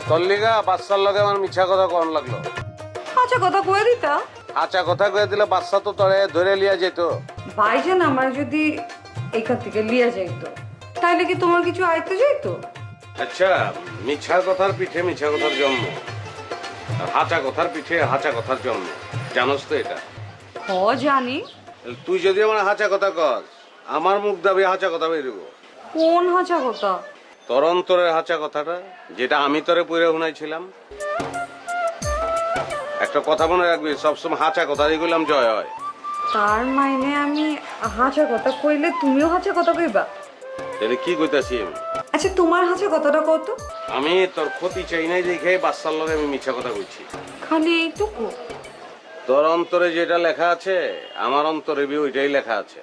তোর লিগা বাচ্চার লগে আমার মিছা কথা কন লাগলো। আচ্ছা কথা কয়ে দিতা। আচ্ছা কথা কয়ে দিলে বাচ্চা তো তোরে ধরে লিয়া যেত। ভাইজান আমার যদি এখান থেকে লিয়া যাইতো তাহলে কি তোমার কিছু আইতে যাইতো? আচ্ছা, মিছা কথার পিঠে মিছা কথার জন্ম, আর হাঁচা কথার পিঠে হাঁচা কথার জন্ম, জানোস তো এটা? হ জানি। তুই যদি আমার হাঁচা কথা কর, আমার মুখ দাবি হাঁচা কথা বেরোবো। কোন হাঁচা কথা? তোর অন্তরের হাঁচা কথাটা, যেটা আমি তোরে পড়ে শুনাইছিলাম। একটা কথা মনে রাখবি, সবসময় হাঁচা কথা এগুলাম জয় হয়। তার মাইনে আমি হাঁচা কথা কইলে তুমিও হাঁচা কথা কইবা? তাহলে কি কইতাছি আমি? আচ্ছা তোমার হাঁচা কথাটা কত? আমি তোর ক্ষতি চাই নাই দেখে বাচ্চার লগে আমি মিথ্যা কথা বলছি। খালি এইটুকু? তোর অন্তরে যেটা লেখা আছে আমার অন্তরে ওইটাই লেখা আছে।